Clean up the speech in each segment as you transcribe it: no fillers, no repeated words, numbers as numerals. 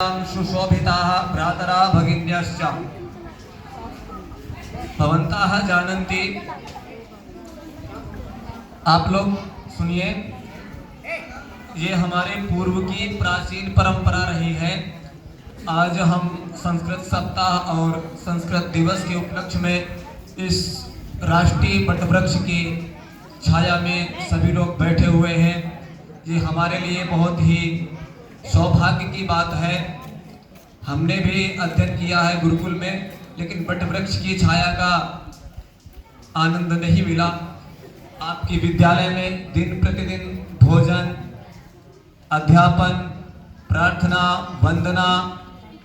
सुशोभिताः भ्रातरा भगिन्यश्च भवन्ताः जानन्ति। आप लोग सुनिए, ये हमारे पूर्व की प्राचीन परंपरा रही है। आज हम संस्कृत सप्ताह और संस्कृत दिवस के उपलक्ष्य में इस राष्ट्रीय वटवृक्ष की छाया में सभी लोग बैठे हुए हैं। ये हमारे लिए बहुत ही सौभाग्य की बात है। हमने भी अध्ययन किया है गुरुकुल में, लेकिन वटवृक्ष की छाया का आनंद नहीं मिला। आपके विद्यालय में दिन प्रतिदिन भोजन, अध्यापन, प्रार्थना, वंदना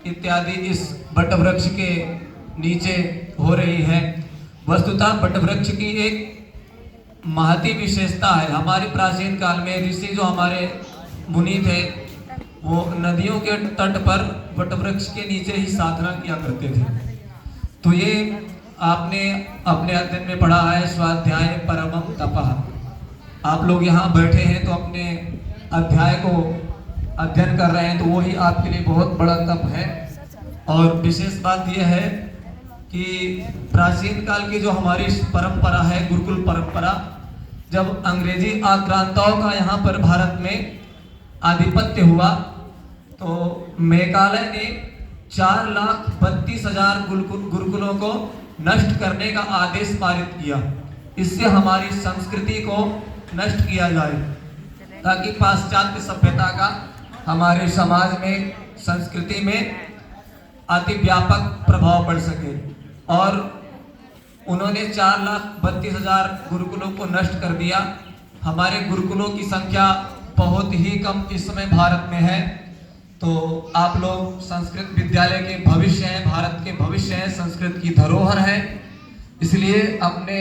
इत्यादि इस वटवृक्ष के नीचे हो रही है। वस्तुतः वटवृक्ष की एक महती विशेषता है। हमारे प्राचीन काल में ऋषि जो हमारे मुनि थे, वो नदियों के तट पर वटवृक्ष के नीचे ही साधना किया करते थे। तो ये आपने अपने अध्ययन में पढ़ा है, स्वाध्याय परमम तपः। आप लोग यहाँ बैठे हैं तो अपने अध्याय को अध्ययन कर रहे हैं, तो वो ही आपके लिए बहुत बड़ा तप है। और विशेष बात यह है कि प्राचीन काल की जो हमारी परंपरा है, गुरुकुल परंपरा, जब अंग्रेजी आक्रांताओं का यहाँ पर भारत में आधिपत्य हुआ तो मेघालय ने 4,32,000 गुरुकुलों को नष्ट करने का आदेश पारित किया। इससे हमारी संस्कृति को नष्ट किया जाए, ताकि पाश्चात्य सभ्यता का हमारे समाज में, संस्कृति में अति व्यापक प्रभाव पड़ सके। और उन्होंने 4,32,000 गुरुकुलों को नष्ट कर दिया। हमारे गुरुकुलों की संख्या बहुत ही कम इस समय भारत में है। तो आप लोग संस्कृत विद्यालय के भविष्य हैं, भारत के भविष्य हैं, संस्कृत की धरोहर है। इसलिए अपने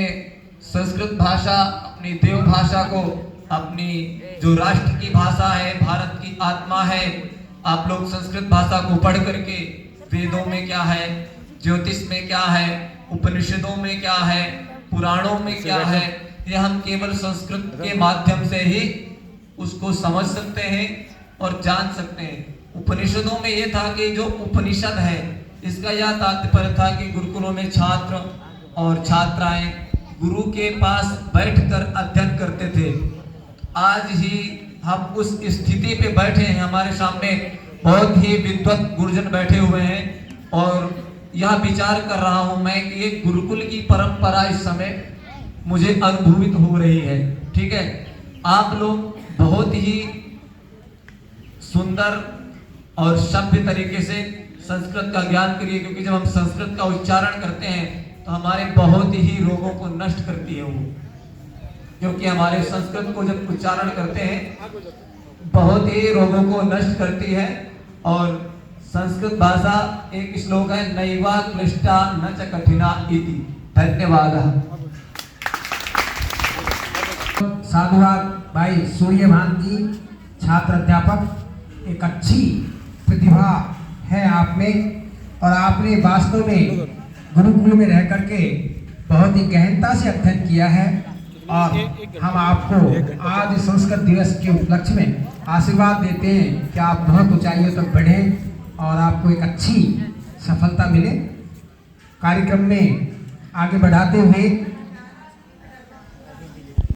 संस्कृत भाषा, अपनी देव भाषा को, अपनी जो राष्ट्र की भाषा है, भारत की आत्मा है, आप लोग संस्कृत भाषा को पढ़ करके वेदों में क्या है, ज्योतिष में क्या है, उपनिषदों में क्या है, पुराणों में क्या है, ये हम केवल संस्कृत के माध्यम से ही उसको समझ सकते हैं और जान सकते हैं। उपनिषदों में ये था कि जो उपनिषद है, इसका यह तात्पर्य था कि गुरुकुलों में छात्र और छात्राएं गुरु के पास बैठकर अध्ययन करते थे। आज ही हम उस स्थिति पे बैठे हैं। हमारे सामने बहुत ही विद्वत गुरुजन बैठे हुए हैं और यह विचार कर रहा हूं मैं कि एक गुरुकुल की परंपरा इस समय मुझे अनुभूत हो रही है। ठीक है, आप लोग बहुत ही सुंदर और सभ्य तरीके से संस्कृत का ज्ञान करिए, क्योंकि जब हम संस्कृत का उच्चारण करते हैं तो हमारे बहुत ही रोगों को नष्ट करती है वो। क्योंकि हमारे संस्कृत को जब उच्चारण करते हैं बहुत ही रोगों को नष्ट करती है। और संस्कृत भाषा, एक श्लोक है, नैवा क्लिष्टा न च कठिना इति। धन्यवाद। साधुवाद भाई सूर्यभान जी, छात्र अध्यापक। एक अच्छी प्रतिभा है आप में और आपने वास्तव में गुरुकुल में रह करके बहुत ही गहनता से अध्ययन किया है। और हम आपको आज संस्कृत दिवस के उपलक्ष्य में आशीर्वाद देते हैं कि आप बहुत ऊंचाइयों तक बढ़ें और आपको एक अच्छी सफलता मिले। कार्यक्रम में आगे बढ़ाते हुए